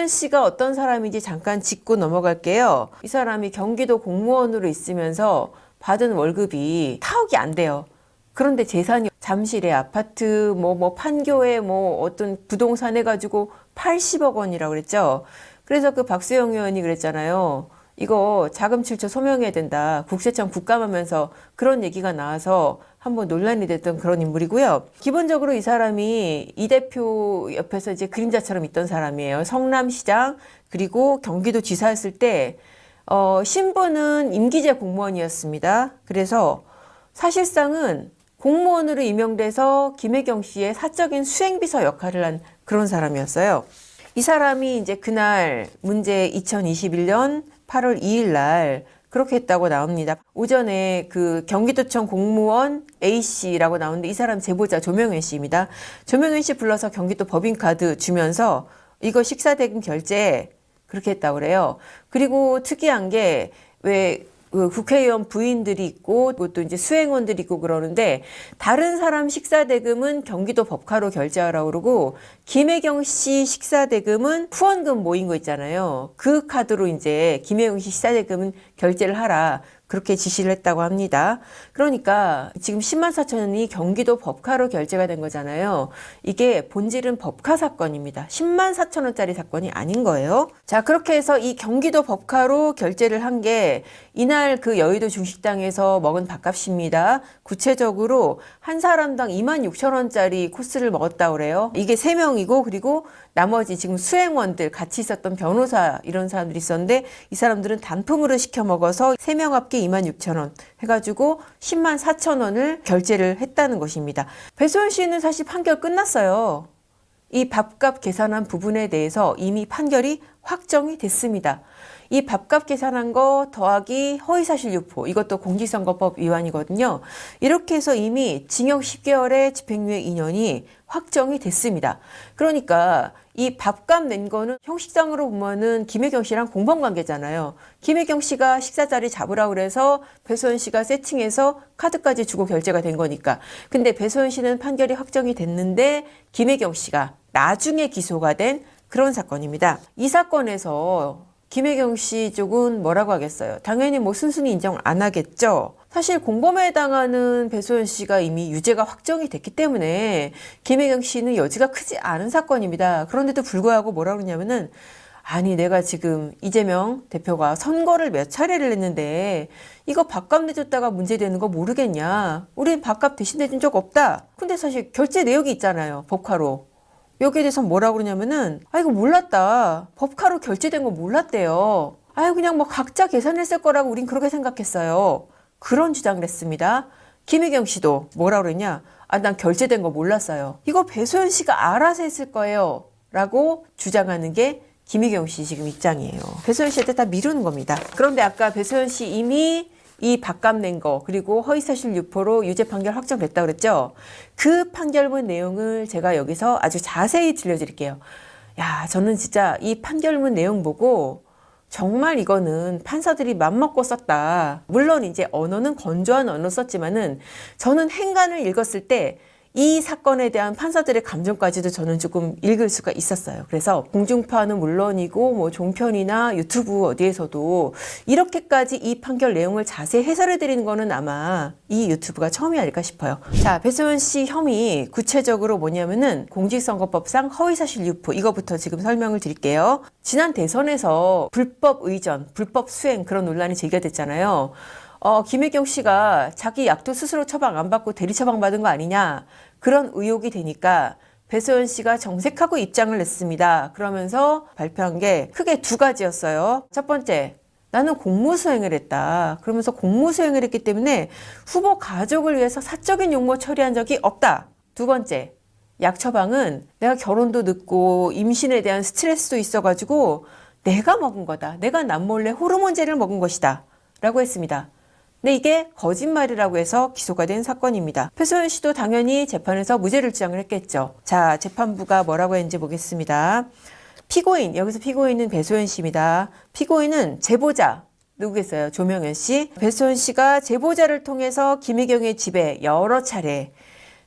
씨가 어떤 사람인지 잠깐 짚고 넘어갈게요. 이 사람이 경기도 공무원으로 있으면서 받은 월급이 4억이 안 돼요. 그런데 재산이 잠실의 아파트, 판교에 어떤 부동산 해가지고 80억 원이라고 그랬죠. 그래서 그 박수영 의원이 그랬잖아요. 이거 자금 출처 소명해야 된다. 국세청 국감하면서 그런 얘기가 나와서 한번 논란이 됐던 그런 인물이고요. 기본적으로 이 사람이 이 대표 옆에서 이제 그림자처럼 있던 사람이에요. 성남시장 그리고 경기도지사였을 때 신분은 임기제 공무원이었습니다. 그래서 사실상은 공무원으로 임명돼서 김혜경 씨의 사적인 수행비서 역할을 한 그런 사람이었어요. 이 사람이 이제 그날 문제 2021년 8월 2일 날 그렇게 했다고 나옵니다. 오전에 그 경기도청 공무원 A씨라고 나오는데 이 사람 제보자 조명현 씨입니다. 조명현 씨 불러서 경기도 법인카드 주면서 이거 식사대금 결제 그렇게 했다고 그래요. 그리고 특이한 게 왜 국회의원 부인들이 있고 또 이제 수행원들이 있고 그러는데 다른 사람 식사대금은 경기도 법카로 결제하라고 그러고 김혜경 씨 식사대금은 후원금 모인 거 있잖아요. 그 카드로 이제 김혜경 씨 식사대금은 결제를 하라. 그렇게 지시를 했다고 합니다. 그러니까 지금 10만 4천 원이 경기도 법카로 결제가 된 거잖아요. 이게 본질은 법카 사건입니다. 10만 4천 원짜리 사건이 아닌 거예요. 자, 그렇게 해서 이 경기도 법카로 결제를 한 게 이날 그 여의도 중식당에서 먹은 밥값입니다. 구체적으로 한 사람당 2만 6천 원짜리 코스를 먹었다고 그래요. 이게 3명이고 그리고 나머지 지금 수행원들 같이 있었던 변호사 이런 사람들이 있었는데 이 사람들은 단품으로 시켜 먹어서 3명 합계 2만 6천 원 해가지고 10만 4천 원을 결제를 했다는 것입니다. 배소연 씨는 사실 판결 끝났어요. 이 밥값 계산한 부분에 대해서 이미 판결이 확정이 됐습니다. 이 밥값 계산한 거 더하기 허위사실 유포 이것도 공직선거법 위반이거든요. 이렇게 해서 이미 징역 10개월에 집행유예 2년이 확정이 됐습니다. 그러니까 이 밥값 낸 거는 형식상으로 보면은 김혜경 씨랑 공범관계잖아요. 김혜경 씨가 식사 자리 잡으라고 그래서 배소연 씨가 세팅해서 카드까지 주고 결제가 된 거니까. 근데 배소연 씨는 판결이 확정이 됐는데 김혜경 씨가 나중에 기소가 된 그런 사건입니다. 이 사건에서 김혜경 씨 쪽은 뭐라고 하겠어요? 당연히 순순히 인정 안 하겠죠? 사실 공범에 해당하는 배소연 씨가 이미 유죄가 확정이 됐기 때문에 김혜경 씨는 여지가 크지 않은 사건입니다. 그런데도 불구하고 뭐라고 그러냐면은 아니 내가 지금 이재명 대표가 선거를 몇 차례를 했는데 이거 밥값 내줬다가 문제되는 거 모르겠냐? 우린 밥값 대신 내준 적 없다. 근데 사실 결제 내역이 있잖아요. 법카로. 여기에 대해서 뭐라고 그러냐면은 이거 몰랐다. 법카로 결제된 거 몰랐대요. 그냥 각자 계산했을 거라고 우린 그렇게 생각했어요. 그런 주장을 했습니다. 김혜경 씨도 뭐라고 그랬냐? 난 결제된 거 몰랐어요. 이거 배소연 씨가 알아서 했을 거예요. 라고 주장하는 게 김혜경 씨 지금 입장이에요. 배소연 씨한테 다 미루는 겁니다. 그런데 아까 배소연 씨 이미 이 밥값 낸 거 그리고 허위사실 유포로 유죄 판결 확정됐다고 그랬죠. 그 판결문 내용을 제가 여기서 아주 자세히 들려드릴게요. 저는 진짜 이 판결문 내용 보고 정말 이거는 판사들이 맘먹고 썼다. 물론 이제 언어는 건조한 언어 썼지만은 저는 행간을 읽었을 때 이 사건에 대한 판사들의 감정까지도 저는 조금 읽을 수가 있었어요. 그래서 공중파는 물론이고 종편이나 유튜브 어디에서도 이렇게까지 이 판결 내용을 자세히 해설해 드리는 거는 아마 이 유튜브가 처음이 아닐까 싶어요. 자, 배소연 씨 혐의 구체적으로 뭐냐면은 공직선거법상 허위사실 유포 이거부터 지금 설명을 드릴게요. 지난 대선에서 불법 의전, 불법 수행 그런 논란이 제기됐잖아요. 김혜경 씨가 자기 약도 스스로 처방 안 받고 대리 처방 받은 거 아니냐 그런 의혹이 되니까 배소연 씨가 정색하고 입장을 냈습니다. 그러면서 발표한 게 크게 2가지였어요. 첫 번째, 나는 공무수행을 했다. 그러면서 공무수행을 했기 때문에 후보 가족을 위해서 사적인 용모 처리한 적이 없다. 2번째, 약 처방은 내가 결혼도 늦고 임신에 대한 스트레스도 있어가지고 내가 먹은 거다. 내가 남몰래 호르몬제를 먹은 것이다. 라고 했습니다. 근데 이게 거짓말이라고 해서 기소가 된 사건입니다. 배소연 씨도 당연히 재판에서 무죄를 주장을 했겠죠. 자, 재판부가 뭐라고 했는지 보겠습니다. 피고인, 여기서 피고인은 배소연 씨입니다. 피고인은 제보자, 누구겠어요? 조명현 씨. 배소연 씨가 제보자를 통해서 김혜경의 집에 여러 차례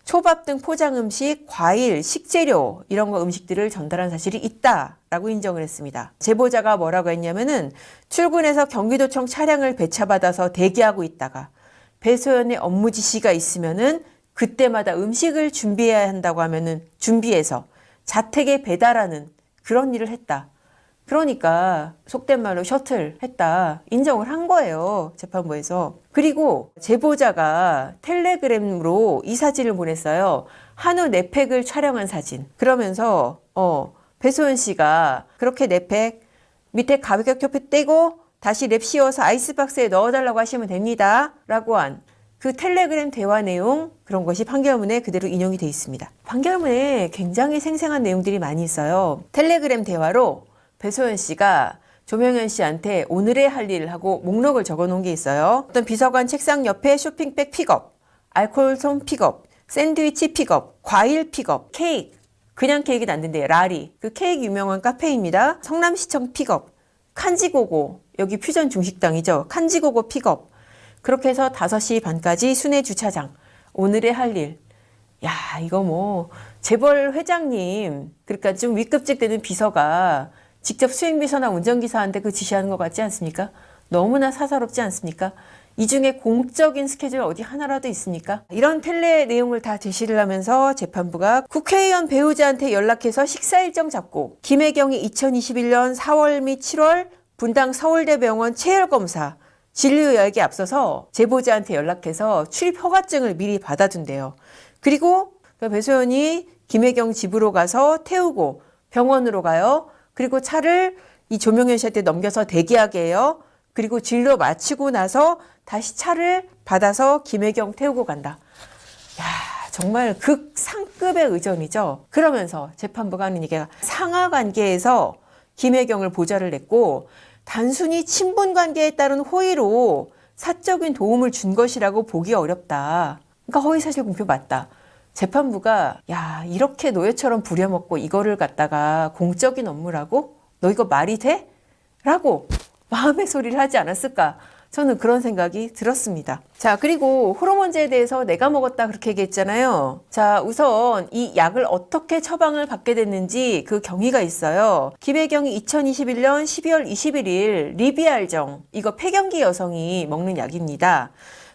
초밥 등 포장 음식, 과일, 식재료 이런 거 음식들을 전달한 사실이 있다라고 인정을 했습니다. 제보자가 뭐라고 했냐면은 출근해서 경기도청 차량을 배차받아서 대기하고 있다가 배소연의 업무 지시가 있으면은 그때마다 음식을 준비해야 한다고 하면은 준비해서 자택에 배달하는 그런 일을 했다. 그러니까 속된 말로 셔틀 했다 인정을 한 거예요. 재판부에서. 그리고 제보자가 텔레그램으로 이 사진을 보냈어요. 한우 4팩을 촬영한 사진. 그러면서 배소연 씨가 그렇게 4팩 밑에 가격표표 떼고 다시 랩 씌워서 아이스박스에 넣어달라고 하시면 됩니다. 라고 한 그 텔레그램 대화 내용 그런 것이 판결문에 그대로 인용이 돼 있습니다. 판결문에 굉장히 생생한 내용들이 많이 있어요. 텔레그램 대화로 배소연 씨가 조명현 씨한테 오늘의 할 일을 하고 목록을 적어 놓은 게 있어요. 어떤 비서관 책상 옆에 쇼핑백 픽업, 알코올솜 픽업, 샌드위치 픽업, 과일 픽업, 케이크. 그냥 케이크는 안 된대요. 라리. 그 케이크 유명한 카페입니다. 성남시청 픽업, 칸지고고. 여기 퓨전 중식당이죠. 칸지고고 픽업. 그렇게 해서 5시 반까지 순회 주차장. 오늘의 할 일. 야, 이거 뭐 재벌 회장님, 그러니까 좀 윗급직 되는 비서가 직접 수행비서나 운전기사한테 그 지시하는 것 같지 않습니까? 너무나 사사롭지 않습니까? 이 중에 공적인 스케줄 어디 하나라도 있습니까? 이런 텔레 내용을 다 제시를 하면서 재판부가 국회의원 배우자한테 연락해서 식사 일정 잡고 김혜경이 2021년 4월 및 7월 분당 서울대병원 체열검사 진료 예약에 앞서서 제보자한테 연락해서 출입 허가증을 미리 받아둔대요. 그리고 배소연이 김혜경 집으로 가서 태우고 병원으로 가요. 그리고 차를 이 조명현 씨한테 넘겨서 대기하게 해요. 그리고 진료 마치고 나서 다시 차를 받아서 김혜경 태우고 간다. 야, 정말 극상급의 의전이죠. 그러면서 재판부가 하는 얘기가 상하관계에서 김혜경을 보좌를 냈고 단순히 친분관계에 따른 호의로 사적인 도움을 준 것이라고 보기 어렵다. 그러니까 허위사실 공표 맞다. 재판부가 야, 이렇게 노예처럼 부려먹고 이거를 갖다가 공적인 업무라고? 너 이거 말이 돼? 라고 마음의 소리를 하지 않았을까? 저는 그런 생각이 들었습니다. 자, 그리고 호르몬제에 대해서 내가 먹었다 그렇게 얘기했잖아요. 자, 우선 이 약을 어떻게 처방을 받게 됐는지 그 경위가 있어요. 김혜경이 2021년 12월 21일 리비알정, 이거 폐경기 여성이 먹는 약입니다.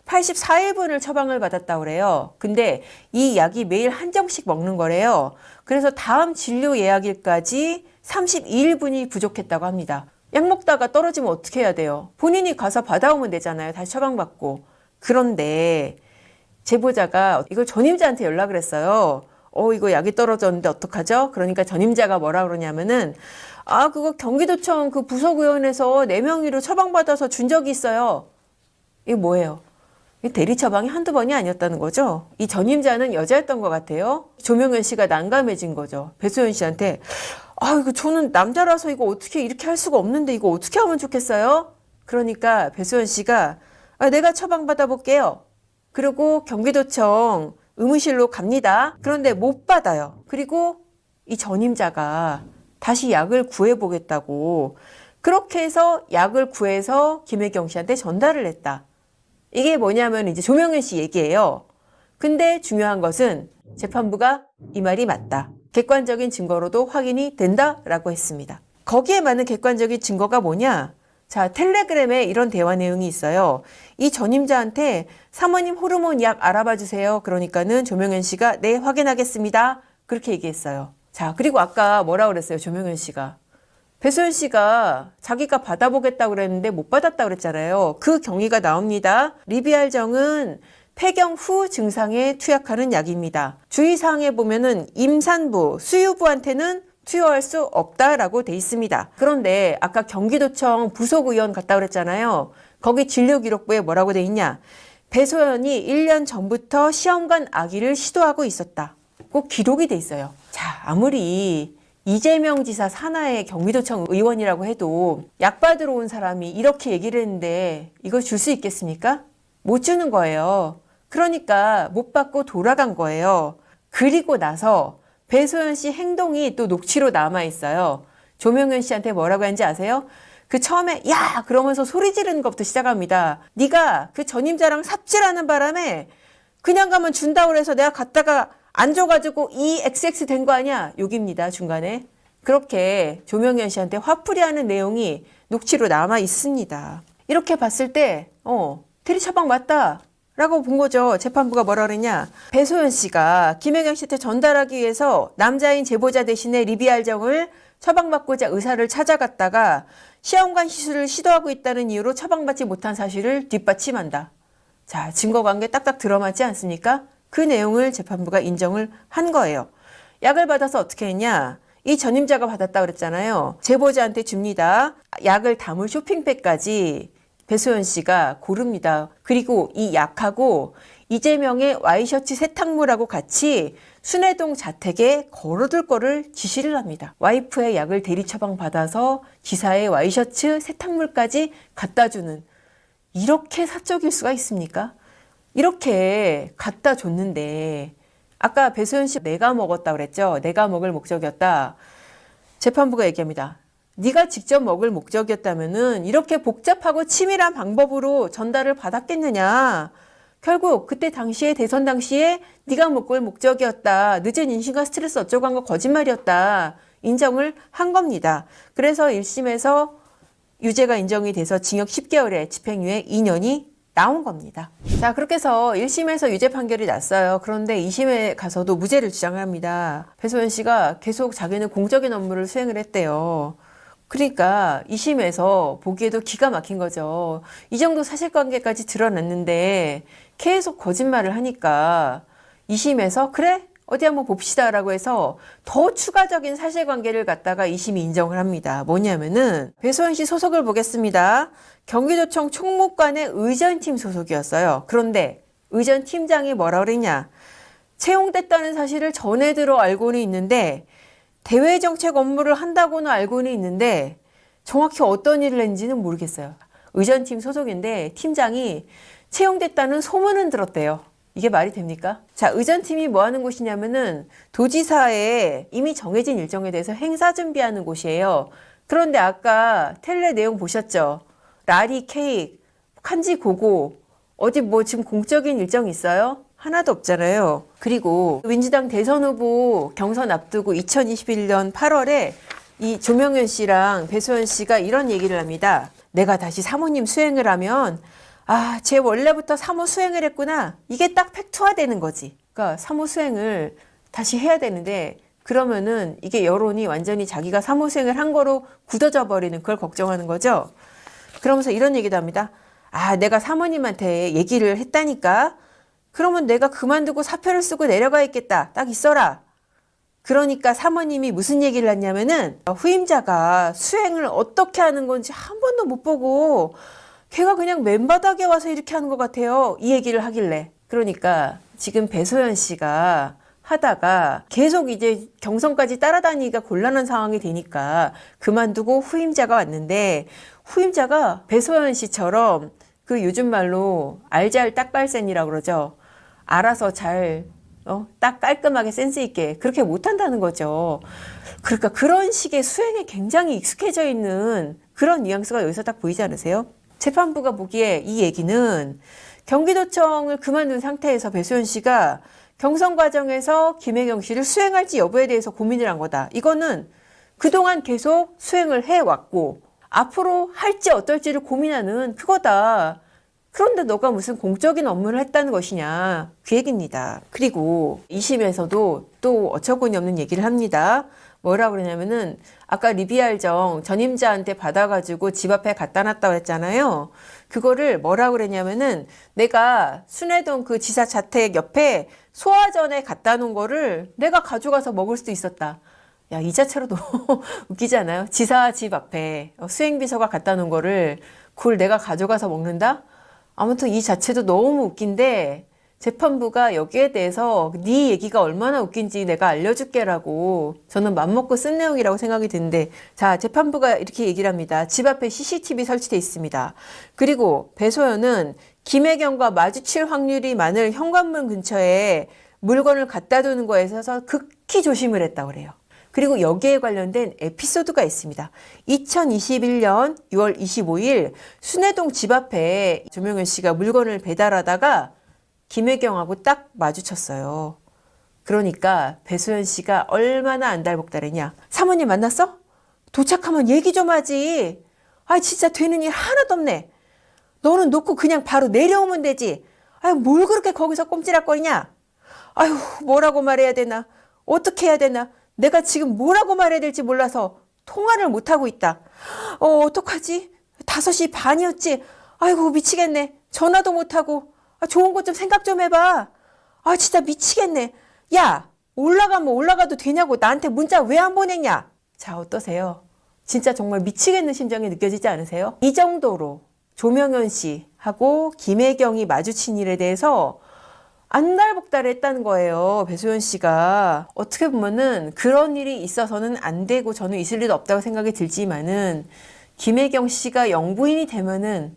84일분을 처방을 받았다고 그래요. 근데 이 약이 매일 한 정씩 먹는 거래요. 그래서 다음 진료 예약일까지 32일분이 부족했다고 합니다. 약 먹다가 떨어지면 어떻게 해야 돼요? 본인이 가서 받아오면 되잖아요. 다시 처방받고. 그런데 제보자가 이걸 전임자한테 연락을 했어요. 이거 약이 떨어졌는데 어떡하죠? 그러니까 전임자가 뭐라 그러냐면은 그거 경기도청 그 부속의원에서 4명의로 처방받아서 준 적이 있어요. 이게 뭐예요? 대리 처방이 한두 번이 아니었다는 거죠. 이 전임자는 여자였던 것 같아요. 조명현 씨가 난감해진 거죠. 배소연 씨한테 이거 저는 남자라서 이거 어떻게 이렇게 할 수가 없는데 이거 어떻게 하면 좋겠어요? 그러니까 배소연 씨가 내가 처방받아 볼게요. 그리고 경기도청 의무실로 갑니다. 그런데 못 받아요. 그리고 이 전임자가 다시 약을 구해보겠다고 그렇게 해서 약을 구해서 김혜경 씨한테 전달을 했다. 이게 뭐냐면 이제 조명현 씨 얘기예요. 근데 중요한 것은 재판부가 이 말이 맞다. 객관적인 증거로도 확인이 된다라고 했습니다. 거기에 맞는 객관적인 증거가 뭐냐? 자, 텔레그램에 이런 대화 내용이 있어요. 이 전임자한테 사모님 호르몬 약 알아봐 주세요. 그러니까는 조명현 씨가 네, 확인하겠습니다. 그렇게 얘기했어요. 자, 그리고 아까 뭐라 그랬어요? 조명현 씨가. 배소연 씨가 자기가 받아보겠다고 그랬는데 못 받았다고 그랬잖아요. 그 경위가 나옵니다. 리비알정은 폐경 후 증상에 투약하는 약입니다. 주의사항에 보면은 임산부, 수유부한테는 투여할 수 없다라고 돼 있습니다. 그런데 아까 경기도청 부속의원 갔다 그랬잖아요. 거기 진료기록부에 뭐라고 돼 있냐. 배소연이 1년 전부터 시험관 아기를 시도하고 있었다. 꼭 기록이 돼 있어요. 자, 아무리 이재명 지사 산하의 경기도청 의원이라고 해도 약 받으러 온 사람이 이렇게 얘기를 했는데 이걸 줄 수 있겠습니까? 못 주는 거예요. 그러니까 못 받고 돌아간 거예요. 그리고 나서 배소연 씨 행동이 또 녹취로 남아 있어요. 조명현 씨한테 뭐라고 했는지 아세요? 그 처음에 야! 그러면서 소리 지르는 것부터 시작합니다. 네가 그 전임자랑 삽질하는 바람에 그냥 가면 준다고 해서 내가 갔다가 안 줘가지고 이 XX 된 거 아니야? 여기입니다. 중간에. 그렇게 조명현 씨한테 화풀이하는 내용이 녹취로 남아 있습니다. 이렇게 봤을 때 대리 처방 맞다 라고 본 거죠. 재판부가 뭐라 그랬냐. 배소연 씨가 김혜경 씨한테 전달하기 위해서 남자인 제보자 대신에 리비알정을 처방받고자 의사를 찾아갔다가 시험관 시술을 시도하고 있다는 이유로 처방받지 못한 사실을 뒷받침한다. 자, 증거관계 딱딱 들어맞지 않습니까? 그 내용을 재판부가 인정을 한 거예요. 약을 받아서 어떻게 했냐. 이 전임자가 받았다고 그랬잖아요. 제보자한테 줍니다. 약을 담을 쇼핑백까지 배소연 씨가 고릅니다. 그리고 이 약하고 이재명의 와이셔츠 세탁물하고 같이 순회동 자택에 걸어둘 거를 지시를 합니다. 와이프의 약을 대리 처방 받아서 지사의 와이셔츠 세탁물까지 갖다 주는, 이렇게 사적일 수가 있습니까? 이렇게 갖다 줬는데, 아까 배소연 씨 내가 먹었다 그랬죠? 내가 먹을 목적이었다. 재판부가 얘기합니다. 네가 직접 먹을 목적이었다면은 이렇게 복잡하고 치밀한 방법으로 전달을 받았겠느냐. 결국 그때 당시에 대선 당시에 네가 먹을 목적이었다. 늦은 임신과 스트레스 어쩌고 한 거 거짓말이었다. 인정을 한 겁니다. 그래서 1심에서 유죄가 인정이 돼서 징역 10개월에 집행유예 2년이 나온 겁니다. 자, 그렇게 해서 1심에서 유죄 판결이 났어요. 그런데 2심에 가서도 무죄를 주장을 합니다. 배소연 씨가 계속 자기는 공적인 업무를 수행을 했대요. 그러니까 2심에서 보기에도 기가 막힌 거죠. 이 정도 사실관계까지 드러났는데 계속 거짓말을 하니까 2심에서 그래? 어디 한번 봅시다 라고 해서 더 추가적인 사실관계를 갖다가 2심이 인정을 합니다. 뭐냐면은 배소연 씨 소속을 보겠습니다. 경기도청 총무관의 의전팀 소속이었어요. 그런데 의전팀장이 뭐라 그랬냐. 채용됐다는 사실을 전해 들어 알고는 있는데 대외정책 업무를 한다고는 알고는 있는데 정확히 어떤 일을 했는지는 모르겠어요. 의전팀 소속인데 팀장이 채용됐다는 소문은 들었대요. 이게 말이 됩니까? 자, 의전팀이 뭐 하는 곳이냐면은 도지사에 이미 정해진 일정에 대해서 행사 준비하는 곳이에요. 그런데 아까 텔레 내용 보셨죠? 라리 케이크, 칸지 고고, 어디 뭐 지금 공적인 일정 있어요? 하나도 없잖아요. 그리고 민주당 대선 후보 경선 앞두고 2021년 8월에 이 조명현 씨랑 배소연 씨가 이런 얘기를 합니다. 내가 다시 사모님 수행을 하면 쟤 원래부터 사모 수행을 했구나. 이게 딱 팩트화되는 거지. 그러니까 사모 수행을 다시 해야 되는데 그러면은 이게 여론이 완전히 자기가 사모 수행을 한 거로 굳어져 버리는 그걸 걱정하는 거죠. 그러면서 이런 얘기도 합니다. 내가 사모님한테 얘기를 했다니까. 그러면 내가 그만두고 사표를 쓰고 내려가 있겠다. 딱 있어라. 그러니까 사모님이 무슨 얘기를 했냐면은 후임자가 수행을 어떻게 하는 건지 한 번도 못 보고 걔가 그냥 맨바닥에 와서 이렇게 하는 것 같아요. 이 얘기를 하길래. 그러니까 지금 배소연 씨가 하다가 계속 이제 경선까지 따라다니기가 곤란한 상황이 되니까 그만두고 후임자가 왔는데 후임자가 배소연 씨처럼 그 요즘 말로 알잘 딱발센이라고 그러죠. 알아서 잘 딱 깔끔하게 센스 있게 그렇게 못한다는 거죠. 그러니까 그런 식의 수행에 굉장히 익숙해져 있는 그런 뉘앙스가 여기서 딱 보이지 않으세요? 재판부가 보기에 이 얘기는 경기도청을 그만둔 상태에서 배소연 씨가 경선 과정에서 김혜경 씨를 수행할지 여부에 대해서 고민을 한 거다. 이거는 그동안 계속 수행을 해왔고 앞으로 할지 어떨지를 고민하는 그거다. 그런데 너가 무슨 공적인 업무를 했다는 것이냐. 그 얘기입니다. 그리고 2심에서도 또 어처구니 없는 얘기를 합니다. 뭐라고 그러냐면은 아까 리비알정 전임자한테 받아가지고 집 앞에 갖다 놨다고 했잖아요. 그거를 뭐라고 그랬냐면은 내가 순회동 그 지사 자택 옆에 소화전에 갖다 놓은 거를 내가 가져가서 먹을 수도 있었다. 야, 이 자체로 너무 웃기지 않아요? 지사 집 앞에 수행비서가 갖다 놓은 거를 그걸 내가 가져가서 먹는다? 아무튼 이 자체도 너무 웃긴데 재판부가 여기에 대해서 네 얘기가 얼마나 웃긴지 내가 알려줄게라고 저는 맘먹고 쓴 내용이라고 생각이 드는데 자, 재판부가 이렇게 얘기를 합니다. 집 앞에 CCTV 설치돼 있습니다. 그리고 배소연은 김혜경과 마주칠 확률이 많을 현관문 근처에 물건을 갖다 두는 거에 있어서 극히 조심을 했다고 그래요. 그리고 여기에 관련된 에피소드가 있습니다. 2021년 6월 25일 순회동 집 앞에 조명현 씨가 물건을 배달하다가 김혜경하고 딱 마주쳤어요. 그러니까 배소연 씨가 얼마나 안달복달했냐. 사모님 만났어? 도착하면 얘기 좀 하지. 아 진짜 되는 일 하나도 없네. 너는 놓고 그냥 바로 내려오면 되지. 아유 뭘 그렇게 거기서 꼼지락거리냐. 아유 뭐라고 말해야 되나. 어떻게 해야 되나. 내가 지금 뭐라고 말해야 될지 몰라서 통화를 못하고 있다. 어떡하지? 5시 반이었지. 아이고 미치겠네. 전화도 못하고. 아, 좋은 것 좀 생각 좀 해봐. 아 진짜 미치겠네. 야 올라가면 올라가도 되냐고 나한테 문자 왜 안 보냈냐. 자 어떠세요? 진짜 정말 미치겠는 심정이 느껴지지 않으세요? 이 정도로 조명현 씨하고 김혜경이 마주친 일에 대해서 안달복달했다는 거예요. 배소연 씨가. 어떻게 보면은 그런 일이 있어서는 안 되고 저는 있을 일도 없다고 생각이 들지만은 김혜경 씨가 영부인이 되면은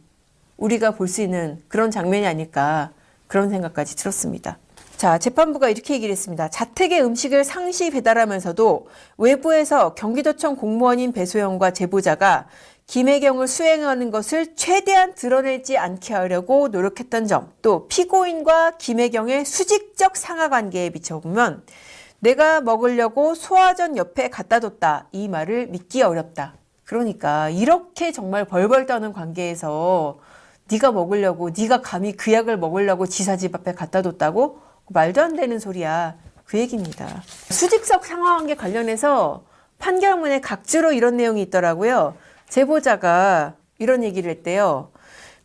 우리가 볼 수 있는 그런 장면이 아닐까 그런 생각까지 들었습니다. 자, 재판부가 이렇게 얘기를 했습니다. 자택에 음식을 상시 배달하면서도 외부에서 경기도청 공무원인 배소연과 제보자가 김혜경을 수행하는 것을 최대한 드러내지 않게 하려고 노력했던 점, 또 피고인과 김혜경의 수직적 상하관계에 비춰보면 내가 먹으려고 소화전 옆에 갖다 뒀다 이 말을 믿기 어렵다. 그러니까 이렇게 정말 벌벌 떠는 관계에서 네가 먹으려고, 네가 감히 그 약을 먹으려고 지사 집 앞에 갖다 뒀다고? 말도 안 되는 소리야. 그 얘기입니다. 수직적 상하관계 관련해서 판결문에 각주로 이런 내용이 있더라고요. 제보자가 이런 얘기를 했대요.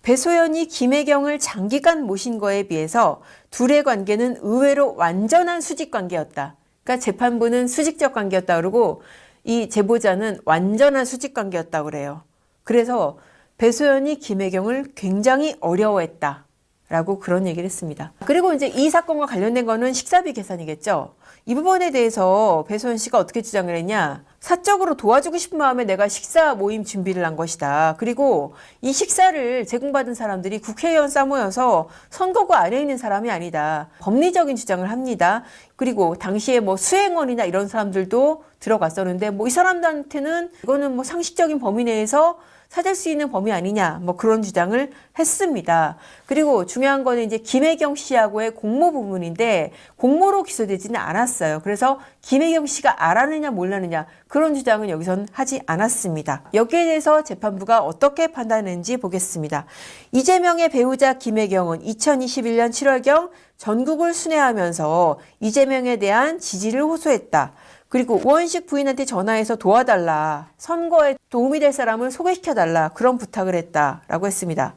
배소연이 김혜경을 장기간 모신 거에 비해서 둘의 관계는 의외로 완전한 수직 관계였다. 그러니까 재판부는 수직적 관계였다 그러고 이 제보자는 완전한 수직 관계였다 그래요. 그래서 배소연이 김혜경을 굉장히 어려워했다. 라고 그런 얘기를 했습니다. 그리고 이제 이 사건과 관련된 거는 식사비 계산이겠죠. 이 부분에 대해서 배소연 씨가 어떻게 주장을 했냐. 사적으로 도와주고 싶은 마음에 내가 식사 모임 준비를 한 것이다. 그리고 이 식사를 제공받은 사람들이 국회의원 싸모여서 선거구 아래에 있는 사람이 아니다. 법리적인 주장을 합니다. 그리고 당시에 뭐 수행원이나 이런 사람들도 들어갔었는데 뭐 이 사람들한테는 이거는 뭐 상식적인 범위 내에서 찾을 수 있는 범위 아니냐 뭐 그런 주장을 했습니다. 그리고 중요한 거는 이제 김혜경 씨하고의 공모 부분인데 공모로 기소되지는 않았어요. 그래서 김혜경 씨가 알았느냐 몰랐느냐 그런 주장은 여기선 하지 않았습니다. 여기에 대해서 재판부가 어떻게 판단했는지 보겠습니다. 이재명의 배우자 김혜경은 2021년 7월경 전국을 순회하면서 이재명에 대한 지지를 호소했다. 그리고 우원식 부인한테 전화해서 도와달라. 선거에 도움이 될 사람을 소개시켜달라. 그런 부탁을 했다라고 했습니다.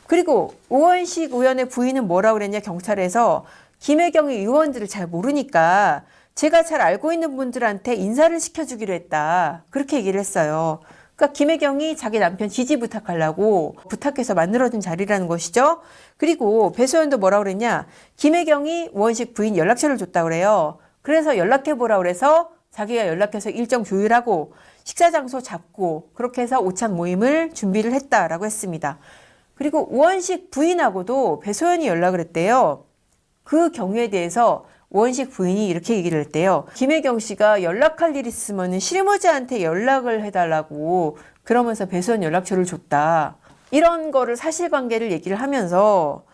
그리고 우원식 의원의 부인은 뭐라고 그랬냐 경찰에서 김혜경의 의원들을 잘 모르니까 제가 잘 알고 있는 분들한테 인사를 시켜주기로 했다. 그렇게 얘기를 했어요. 그러니까 김혜경이 자기 남편 지지 부탁하려고 부탁해서 만들어진 자리라는 것이죠. 그리고 배소연도 뭐라고 그랬냐. 김혜경이 우원식 부인 연락처를 줬다고 그래요. 그래서 연락해보라 그래서 자기가 연락해서 일정 조율하고 식사 장소 잡고 그렇게 해서 오찬 모임을 준비를 했다라고 했습니다. 그리고 우원식 부인하고도 배소연이 연락을 했대요. 그 경우에 대해서 우원식 부인이 이렇게 얘기를 했대요. 김혜경 씨가 연락할 일 있으면 실무자한테 연락을 해달라고 그러면서 배소연 연락처를 줬다. 이런 거를 사실관계를 얘기를 하면서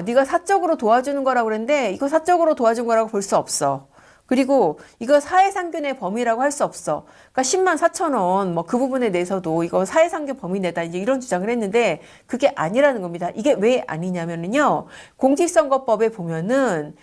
네가 사적으로 도와주는 거라고 그랬는데 이거 사적으로 도와준 거라고 볼 수 없어. 그리고 이거 사회상견의 범위라고 할 수 없어. 그러니까 10만 4천 원 뭐 그 부분에 대해서도 이거 사회상견 범위 내다 이제 이런 주장을 했는데 그게 아니라는 겁니다. 이게 왜 아니냐면요. 공직선거법에 보면은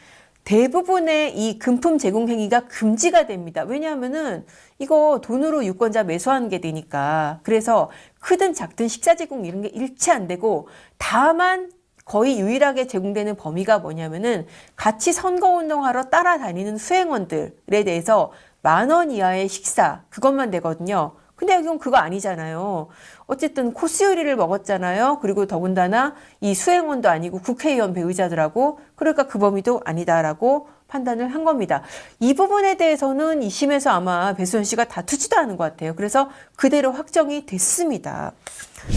대부분의 이 금품 제공 행위가 금지가 됩니다. 왜냐하면은 이거 돈으로 유권자 매수하는 게 되니까. 그래서 크든 작든 식사 제공 이런 게 일치 안 되고 다만 거의 유일하게 제공되는 범위가 뭐냐면은 같이 선거운동하러 따라다니는 수행원들에 대해서 10,000원 이하의 식사 그것만 되거든요. 근데 여기는 그거 아니잖아요. 어쨌든 코스 요리를 먹었잖아요. 그리고 더군다나 이 수행원도 아니고 국회의원 배우자들하고 그러니까 그 범위도 아니다라고 판단을 한 겁니다. 이 부분에 대해서는 2심에서 아마 배소연 씨가 다투지도 않은 것 같아요. 그래서 그대로 확정이 됐습니다.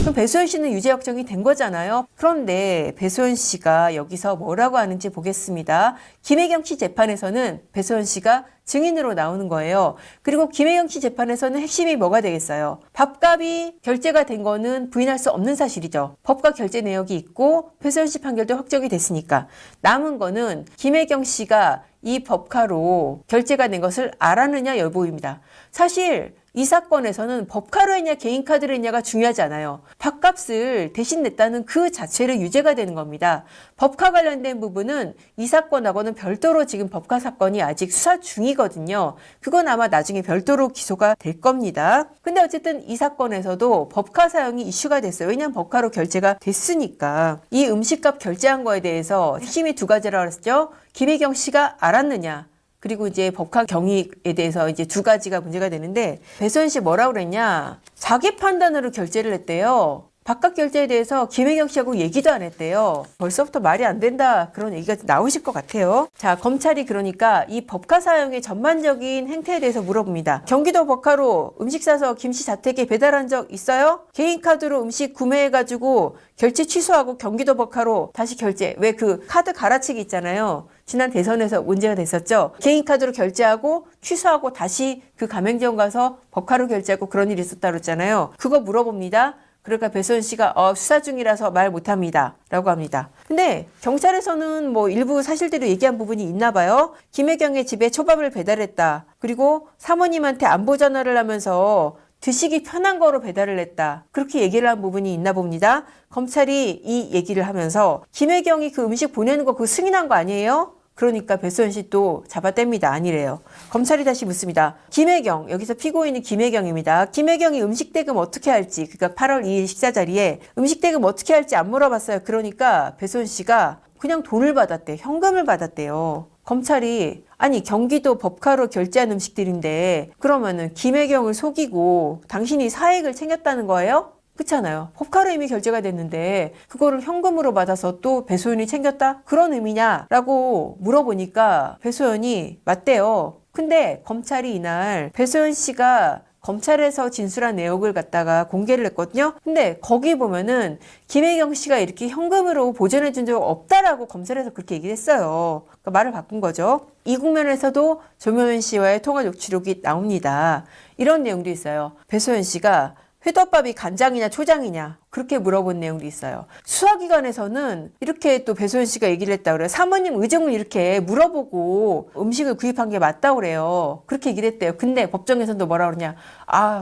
그럼 배소연 씨는 유죄 확정이 된 거잖아요. 그런데 배소연 씨가 여기서 뭐라고 하는지 보겠습니다. 김혜경 씨 재판에서는 배소연 씨가 증인으로 나오는 거예요. 그리고 김혜경 씨 재판에서는 핵심이 뭐가 되겠어요? 밥값이 결제가 된 거는 부인할 수 없는 사실이죠. 법과 결제 내역이 있고 배수연 씨 판결도 확정이 됐으니까 남은 거는 김혜경 씨가 이 법카로 결제가 된 것을 알았느냐 여부입니다. 사실 이 사건에서는 법카로 했냐 개인카드로 했냐가 중요하지 않아요. 밥값을 대신 냈다는 그 자체로 유죄가 되는 겁니다. 법카 관련된 부분은 이 사건하고는 별도로 지금 법카 사건이 아직 수사 중이거든요. 그건 아마 나중에 별도로 기소가 될 겁니다. 근데 어쨌든 이 사건에서도 법카 사용이 이슈가 됐어요. 왜냐하면 법카로 결제가 됐으니까. 이 음식값 결제한 거에 대해서 핵심이 두 가지라고 했죠. 김혜경 씨가 알았느냐. 그리고 이제 법카 경위에 대해서 이제 두 가지가 문제가 되는데 배수연 씨 뭐라고 그랬냐? 자기 판단으로 결제를 했대요. 밥값 결제에 대해서 김혜경 씨하고 얘기도 안 했대요. 벌써부터 말이 안 된다. 그런 얘기가 나오실 것 같아요. 자, 검찰이 그러니까 이 법카 사용의 전반적인 행태에 대해서 물어봅니다. 경기도 법카로 음식 사서 김 씨 자택에 배달한 적 있어요? 개인카드로 음식 구매해가지고 결제 취소하고 경기도 법카로 다시 결제. 왜 그 카드 갈아치기 있잖아요. 지난 대선에서 문제가 됐었죠. 개인카드로 결제하고 취소하고 다시 그 가맹점 가서 법카로 결제하고 그런 일이 있었다고 했잖아요. 그거 물어봅니다. 그러니까 배수연 씨가 수사 중이라서 말 못합니다 라고 합니다. 근데 경찰에서는 뭐 일부 사실대로 얘기한 부분이 있나 봐요. 김혜경의 집에 초밥을 배달했다. 그리고 사모님한테 안보 전화를 하면서 드시기 편한 거로 배달을 했다. 그렇게 얘기를 한 부분이 있나 봅니다. 검찰이 이 얘기를 하면서 김혜경이 그 음식 보내는 거 그거 승인한 거 아니에요? 그러니까 배수연 씨 또 잡아뗍니다. 아니래요. 검찰이 다시 묻습니다. 김혜경, 여기서 피고인이 김혜경입니다. 김혜경이 음식 대금 어떻게 할지, 그러니까 8월 2일 식사 자리에 음식 대금 어떻게 할지 안 물어봤어요. 그러니까 배수연 씨가 그냥 돈을 받았대. 현금을 받았대요. 검찰이 아니 경기도 법카로 결제한 음식들인데 그러면은 김혜경을 속이고 당신이 사익을 챙겼다는 거예요? 그렇잖아요. 법카로 이미 결제가 됐는데 그거를 현금으로 받아서 또 배수연이 챙겼다? 그런 의미냐라고 물어보니까 배수연이 맞대요. 근데 검찰이 이날 배수연 씨가 검찰에서 진술한 내역을 갖다가 공개를 했거든요. 근데 거기 보면은 김혜경 씨가 이렇게 현금으로 보전해 준 적 없다라고 검찰에서 그렇게 얘기를 했어요. 그러니까 말을 바꾼 거죠. 이 국면에서도 조명현 씨와의 통화 녹취록이 나옵니다. 이런 내용도 있어요. 배수연 씨가 회덮밥이 간장이냐 초장이냐 그렇게 물어본 내용도 있어요. 수사기관에서는 이렇게 또 배수연 씨가 얘기를 했다고 그래요. 사모님 의정을 이렇게 물어보고 음식을 구입한 게 맞다고 그래요. 그렇게 얘기를 했대요. 근데 법정에서는 또 뭐라 그러냐.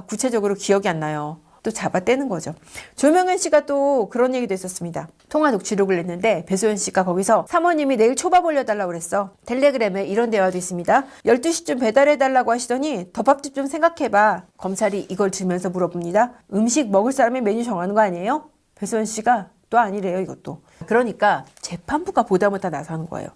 구체적으로 기억이 안 나요. 또 잡아떼는 거죠. 조명현 씨가 또 그런 얘기도 했었습니다. 통화 녹취록을 냈는데 배수연 씨가 거기서 사모님이 내일 초밥 올려달라고 그랬어. 텔레그램에 이런 대화도 있습니다. 12시쯤 배달해달라고 하시더니 덮밥집 좀 생각해봐. 검찰이 이걸 들으면서 물어봅니다. 음식 먹을 사람이 메뉴 정하는 거 아니에요? 배수연 씨가 또 아니래요. 이것도. 그러니까 재판부가 보다 못하 나서는 거예요.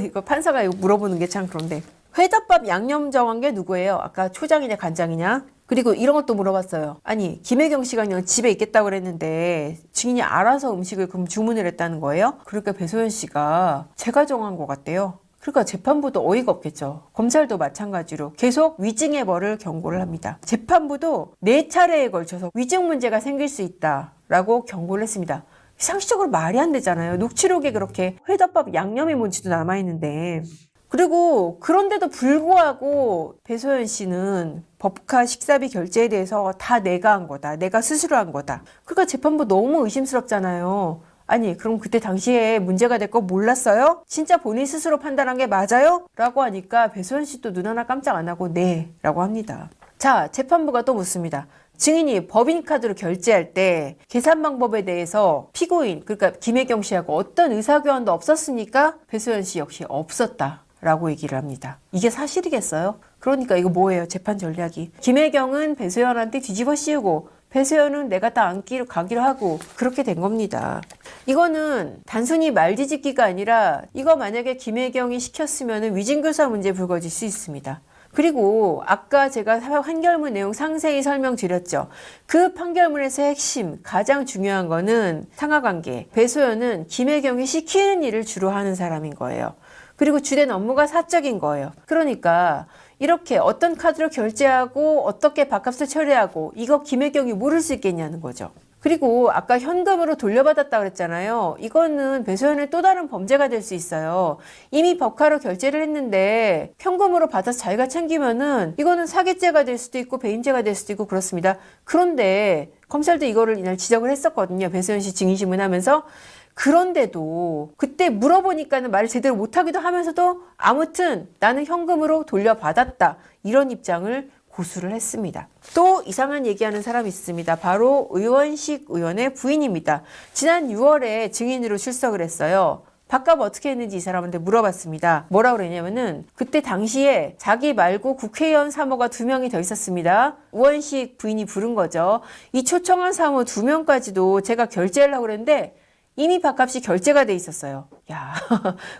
이거 판사가 이거 물어보는 게 참 그런데. 회덮밥 양념 정한 게 누구예요? 아까 초장이냐 간장이냐? 그리고 이런 것도 물어봤어요. 아니 김혜경 씨가 그냥 집에 있겠다고 그랬는데 증인이 알아서 음식을 그럼 주문을 했다는 거예요? 그러니까 배수연 씨가 제가 정한 것 같대요. 그러니까 재판부도 어이가 없겠죠. 검찰도 마찬가지로 계속 위증의 벌을 경고를 합니다. 재판부도 4차례에 걸쳐서 위증 문제가 생길 수 있다라고 경고를 했습니다. 상식적으로 말이 안 되잖아요. 녹취록에 그렇게 회덮밥 양념이 뭔지도 남아있는데. 그리고 그런데도 불구하고 배수연 씨는 법카 식사비 결제에 대해서 다 내가 한 거다. 내가 스스로 한 거다. 그러니까 재판부 너무 의심스럽잖아요. 아니 그럼 그때 당시에 문제가 될 거 몰랐어요? 진짜 본인 스스로 판단한 게 맞아요? 라고 하니까 배수연 씨도 눈 하나 깜짝 안 하고 네 라고 합니다. 자 재판부가 또 묻습니다. 증인이 법인카드로 결제할 때 계산 방법에 대해서 피고인 그러니까 김혜경 씨하고 어떤 의사교환도 없었으니까 배수연 씨 역시 없었다. 라고 얘기를 합니다. 이게 사실이겠어요? 그러니까 이거 뭐예요? 재판 전략이. 김혜경은 배수연한테 뒤집어 씌우고 배수연은 내가 다 안기로 가기로 하고 그렇게 된 겁니다. 이거는 단순히 말뒤집기가 아니라 이거 만약에 김혜경이 시켰으면 위증교사 문제 불거질 수 있습니다. 그리고 아까 제가 판결문 내용 상세히 설명드렸죠. 그 판결문에서 핵심 가장 중요한 거는 상하관계. 배수연은 김혜경이 시키는 일을 주로 하는 사람인 거예요. 그리고 주된 업무가 사적인 거예요. 그러니까 이렇게 어떤 카드로 결제하고 어떻게 밥값을 처리하고 이거 김혜경이 모를 수 있겠냐는 거죠. 그리고 아까 현금으로 돌려받았다 그랬잖아요. 이거는 배소연의 또 다른 범죄가 될 수 있어요. 이미 법카로 결제를 했는데 현금으로 받아서 자기가 챙기면은 이거는 사기죄가 될 수도 있고 배임죄가 될 수도 있고 그렇습니다. 그런데 검찰도 이거를 이날 지적을 했었거든요. 배소연 씨 증인신문하면서. 그런데도 그때 물어보니까는 말을 제대로 못하기도 하면서도 아무튼 나는 현금으로 돌려받았다. 이런 입장을 고수를 했습니다. 또 이상한 얘기하는 사람이 있습니다. 바로 의원식 의원의 부인입니다. 지난 6월에 증인으로 출석을 했어요. 밥값 어떻게 했는지 이 사람한테 물어봤습니다. 뭐라고 그랬냐면은 그때 당시에 자기 말고 국회의원 사모가 2명이 더 있었습니다. 의원식 부인이 부른 거죠. 이 초청한 사모 2명까지도 제가 결제하려고 그랬는데 이미 밥값이 결제가 돼 있었어요. 야,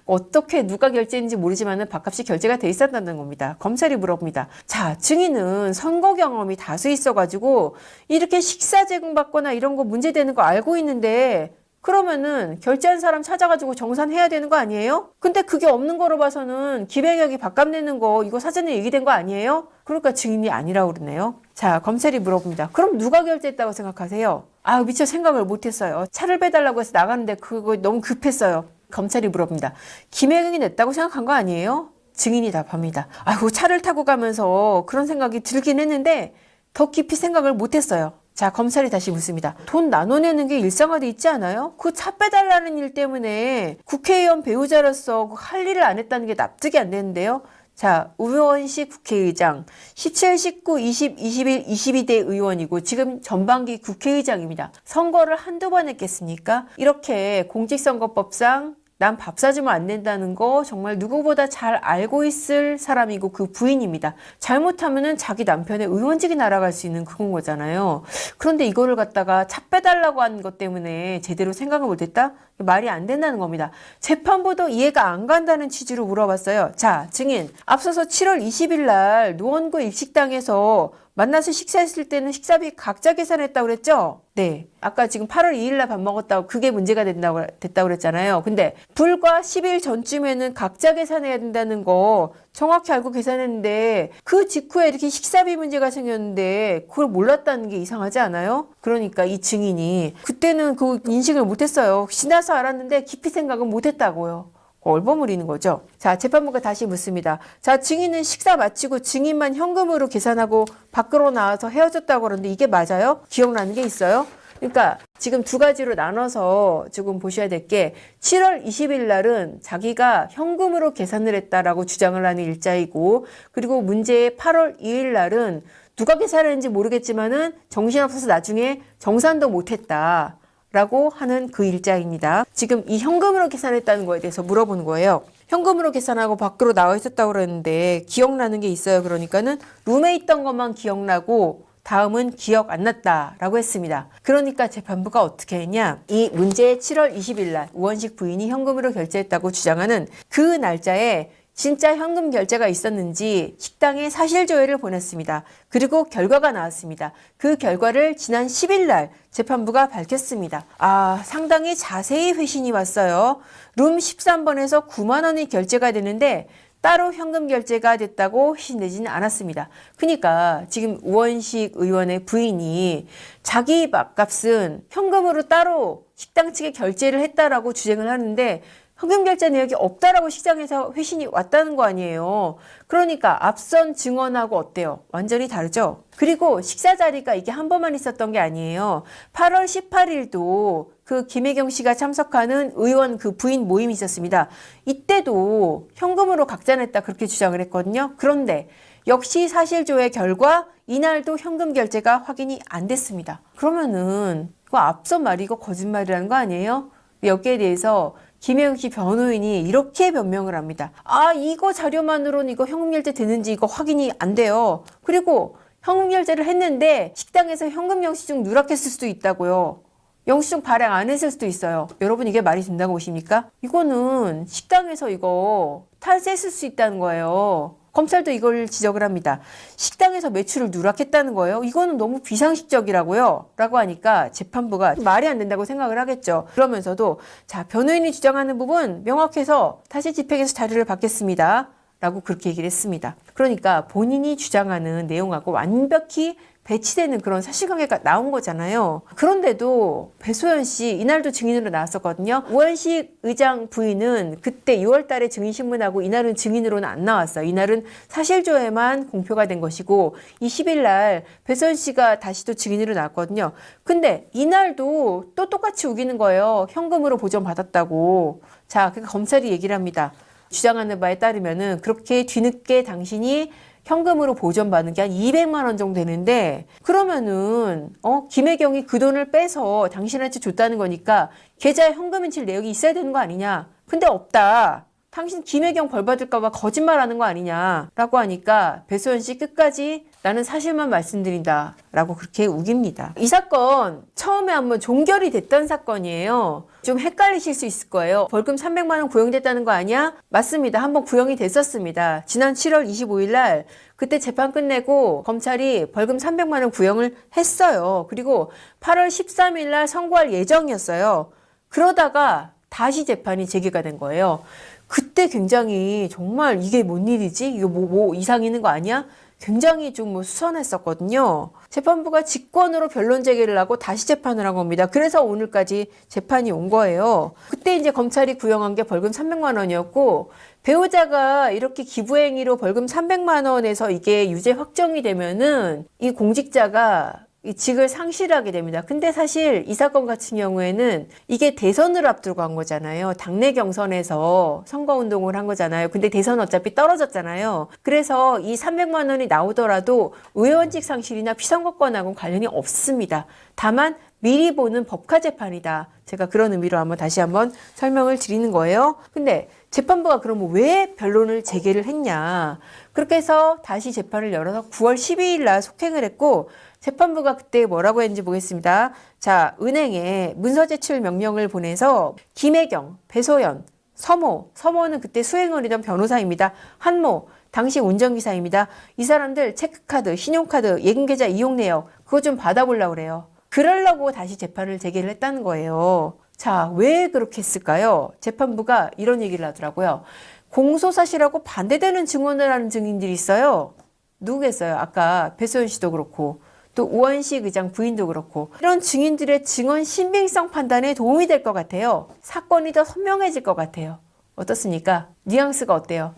어떻게 누가 결제했는지 모르지만은 밥값이 결제가 돼 있었다는 겁니다. 검찰이 물어봅니다. 자, 증인은 선거 경험이 다수 있어가지고 이렇게 식사 제공받거나 이런 거 문제되는 거 알고 있는데 그러면은 결제한 사람 찾아가지고 정산해야 되는 거 아니에요? 근데 그게 없는 거로 봐서는 김혜경이 밥값 내는 거 이거 사전에 얘기된 거 아니에요? 그러니까 증인이 아니라고 그러네요. 자, 검찰이 물어봅니다. 그럼 누가 결제했다고 생각하세요? 아, 미처 생각을 못했어요. 차를 빼달라고 해서 나가는데 그거 너무 급했어요. 검찰이 물어봅니다. 김혜경이 냈다고 생각한 거 아니에요? 증인이 답합니다. 아이고, 차를 타고 가면서 그런 생각이 들긴 했는데 더 깊이 생각을 못했어요. 자, 검찰이 다시 묻습니다. 돈 나눠내는 게 일상화돼 있지 않아요? 그 차 빼달라는 일 때문에 국회의원 배우자로서 할 일을 안 했다는 게 납득이 안 되는데요. 자, 우원식 국회의장, 17, 19, 20, 21, 22대 의원이고 지금 전반기 국회의장입니다. 선거를 한두 번 했겠습니까? 이렇게 공직선거법상 난 밥 사주면 안 된다는 거 정말 누구보다 잘 알고 있을 사람이고 그 부인입니다. 잘못하면은 자기 남편의 의원직이 날아갈 수 있는 그건 거잖아요. 그런데 이거를 갖다가 차 빼달라고 한 것 때문에 제대로 생각을 못했다? 말이 안 된다는 겁니다. 재판부도 이해가 안 간다는 취지로 물어봤어요. 자, 증인. 앞서서 7월 20일 날 노원구 일식당에서 만나서 식사했을 때는 식사비 각자 계산했다고 그랬죠? 네. 아까 지금 8월 2일 날 밥 먹었다고 그게 문제가 됐다고 그랬잖아요. 근데 불과 10일 전쯤에는 각자 계산해야 된다는 거 정확히 알고 계산했는데 그 직후에 이렇게 식사비 문제가 생겼는데 그걸 몰랐다는 게 이상하지 않아요? 그러니까 이 증인이 그때는 그 인식을 못했어요. 지나서 알았는데 깊이 생각은 못했다고요. 얼버무리는 거죠. 자, 재판부가 다시 묻습니다. 자, 증인은 식사 마치고 증인만 현금으로 계산하고 밖으로 나와서 헤어졌다고 그러는데 이게 맞아요? 기억나는 게 있어요? 그러니까 지금 두 가지로 나눠서 지금 보셔야 될 게 7월 20일 날은 자기가 현금으로 계산을 했다라고 주장을 하는 일자이고 그리고 문제의 8월 2일 날은 누가 계산했는지 모르겠지만은 정신없어서 나중에 정산도 못했다. 라고 하는 그 일자입니다. 지금 이 현금으로 계산했다는 거에 대해서 물어보는 거예요. 현금으로 계산하고 밖으로 나와 있었다고 그러는데 기억나는 게 있어요. 그러니까는 룸에 있던 것만 기억나고 다음은 기억 안 났다라고 했습니다. 그러니까 재판부가 어떻게 했냐. 이 문제의 7월 20일 날 우원식 부인이 현금으로 결제했다고 주장하는 그 날짜에 진짜 현금 결제가 있었는지 식당에 사실조회를 보냈습니다. 그리고 결과가 나왔습니다. 그 결과를 지난 10일 날 재판부가 밝혔습니다. 아, 상당히 자세히 회신이 왔어요. 룸 13번에서 9만 원이 결제가 되는데 따로 현금 결제가 됐다고 회신되지는 않았습니다. 그러니까 지금 우원식 의원의 부인이 자기 밥값은 현금으로 따로 식당 측에 결제를 했다라고 주장을 하는데 현금 결제 내역이 없다라고 시장에서 회신이 왔다는 거 아니에요. 그러니까 앞선 증언하고 어때요? 완전히 다르죠? 그리고 식사 자리가 이게 한 번만 있었던 게 아니에요. 8월 18일도 그 김혜경 씨가 참석하는 의원 그 부인 모임이 있었습니다. 이때도 현금으로 각자 냈다 그렇게 주장을 했거든요. 그런데 역시 사실조회 결과 이날도 현금 결제가 확인이 안 됐습니다. 그러면은 그 앞선 말이 이거 거짓말이라는 거 아니에요? 여기에 대해서 김혜경 씨 변호인이 이렇게 변명을 합니다. 아, 이거 자료만으로는 이거 현금 결제 되는지 이거 확인이 안 돼요. 그리고 현금 결제를 했는데 식당에서 현금 영수증 누락했을 수도 있다고요. 영수증 발행 안 했을 수도 있어요. 여러분 이게 말이 된다고 보십니까? 이거는 식당에서 이거 탈세했을 수 있다는 거예요. 검찰도 이걸 지적을 합니다. 식당에서 매출을 누락했다는 거예요. 이거는 너무 비상식적이라고요. 라고 하니까 재판부가 말이 안 된다고 생각을 하겠죠. 그러면서도 자, 변호인이 주장하는 부분 명확해서 다시 집행해서 자료를 받겠습니다. 라고 그렇게 얘기를 했습니다. 그러니까 본인이 주장하는 내용하고 완벽히 배치되는 그런 사실관계가 나온 거잖아요. 그런데도 배소연 씨 이날도 증인으로 나왔었거든요. 우원식 의장 부인은 그때 6월 달에 증인신문하고 이날은 증인으로는 안 나왔어요. 이날은 사실조회만 공표가 된 것이고 이 10일 날 배소연 씨가 다시 또 증인으로 나왔거든요. 근데 이날도 또 똑같이 우기는 거예요. 현금으로 보전받았다고. 자, 그러니까 검찰이 얘기를 합니다. 주장하는 바에 따르면은 그렇게 뒤늦게 당신이 현금으로 보전받는 게 한 200만 원 정도 되는데 그러면은 김혜경이 그 돈을 빼서 당신한테 줬다는 거니까 계좌에 현금인 칠 내역이 있어야 되는 거 아니냐. 근데 없다. 당신 김혜경 벌 받을까 봐 거짓말하는 거 아니냐라고 하니까 배소연 씨 끝까지 나는 사실만 말씀드린다 라고 그렇게 우깁니다. 이 사건 처음에 한번 종결이 됐던 사건이에요. 좀 헷갈리실 수 있을 거예요. 벌금 300만 원 구형됐다는 거 아니야? 맞습니다. 한번 구형이 됐었습니다. 지난 7월 25일 날 그때 재판 끝내고 검찰이 벌금 300만 원 구형을 했어요. 그리고 8월 13일 날 선고할 예정이었어요. 그러다가 다시 재판이 재개가 된 거예요. 그때 굉장히 정말 이게 뭔 일이지? 이거 뭐 이상 있는 거 아니야? 굉장히 좀 수선했었거든요. 재판부가 직권으로 변론 제기를 하고 다시 재판을 한 겁니다. 그래서 오늘까지 재판이 온 거예요. 그때 이제 검찰이 구형한 게 벌금 300만 원이었고 배우자가 이렇게 기부행위로 벌금 300만 원에서 이게 유죄 확정이 되면은 이 공직자가 이 직을 상실하게 됩니다. 근데 사실 이 사건 같은 경우에는 이게 대선을 앞두고 한 거잖아요. 당내 경선에서 선거운동을 한 거잖아요. 근데 대선 어차피 떨어졌잖아요. 그래서 이 300만 원이 나오더라도 의원직 상실이나 피선거권하고는 관련이 없습니다. 다만 미리 보는 법화재판이다. 제가 그런 의미로 다시 한번 설명을 드리는 거예요. 근데 재판부가 그러면 왜 변론을 재개를 했냐. 그렇게 해서 다시 재판을 열어서 9월 12일 날 속행을 했고 재판부가 그때 뭐라고 했는지 보겠습니다. 자, 은행에 문서 제출 명령을 보내서 김혜경, 배소연, 서모는 그때 수행을 하던 변호사입니다. 한모, 당시 운전기사입니다. 이 사람들 체크카드, 신용카드, 예금계좌 이용 내역 그거 좀 받아보려고 그래요. 그러려고 다시 재판을 재개를 했다는 거예요. 자, 왜 그렇게 했을까요? 재판부가 이런 얘기를 하더라고요. 공소사실하고 반대되는 증언을 하는 증인들이 있어요. 누구겠어요? 아까 배소연 씨도 그렇고 또 우원식 의장 부인도 그렇고 이런 증인들의 증언 신빙성 판단에 도움이 될 것 같아요. 사건이 더 선명해질 것 같아요. 어떻습니까? 뉘앙스가 어때요?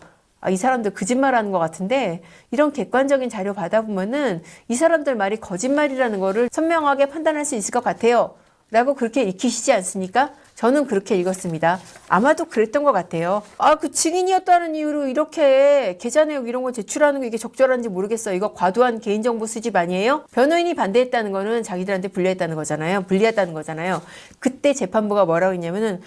이 사람들 거짓말하는 것 같은데 이런 객관적인 자료 받아보면은 이 사람들 말이 거짓말이라는 거를 선명하게 판단할 수 있을 것 같아요. 라고 그렇게 읽히시지 않습니까? 저는 그렇게 읽었습니다. 아마도 그랬던 것 같아요. 그 증인이었다는 이유로 이렇게 계좌 내역 이런 거 제출하는 게 이게 적절한지 모르겠어요. 이거 과도한 개인정보 수집 아니에요? 변호인이 반대했다는 거는 자기들한테 불리했다는 거잖아요. 불리했다는 거잖아요. 그때 재판부가 뭐라고 했냐면은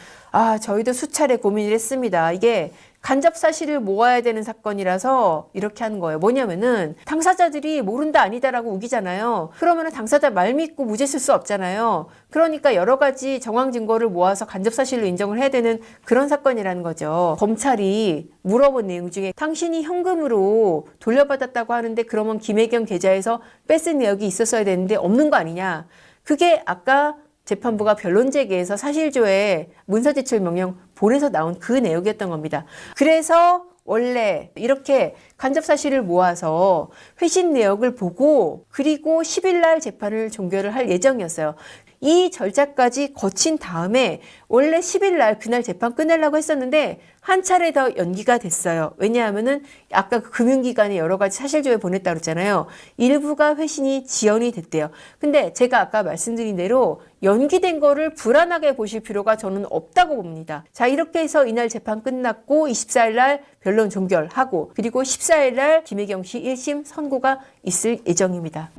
저희도 수차례 고민을 했습니다. 이게 간접 사실을 모아야 되는 사건이라서 이렇게 하는 거예요. 뭐냐면은 당사자들이 모른다 아니다라고 우기잖아요. 그러면은 당사자 말 믿고 무죄 쓸 수 없잖아요. 그러니까 여러 가지 정황 증거를 모아서 간접 사실로 인정을 해야 되는 그런 사건이라는 거죠. 검찰이 물어본 내용 중에 당신이 현금으로 돌려받았다고 하는데 그러면 김혜경 계좌에서 뺏은 내역이 있었어야 되는데 없는 거 아니냐. 그게 아까 재판부가 변론 제기해서 사실조회 문서 제출 명령 보내서 나온 그 내용이었던 겁니다. 그래서 원래 이렇게 간접 사실을 모아서 회신 내역을 보고 그리고 10일 날 재판을 종결을 할 예정이었어요. 이 절차까지 거친 다음에 원래 10일 날 그날 재판 끝내려고 했었는데 한 차례 더 연기가 됐어요. 왜냐하면은 아까 그 금융기관에 여러 가지 사실조회 보냈다고 그랬잖아요. 일부가 회신이 지연이 됐대요. 근데 제가 아까 말씀드린 대로 연기된 거를 불안하게 보실 필요가 저는 없다고 봅니다. 자, 이렇게 해서 이날 재판 끝났고 24일 날 변론 종결하고 그리고 14일 날 김혜경 씨 1심 선고가 있을 예정입니다.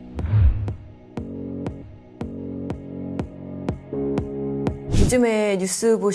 요즘에 뉴스 보시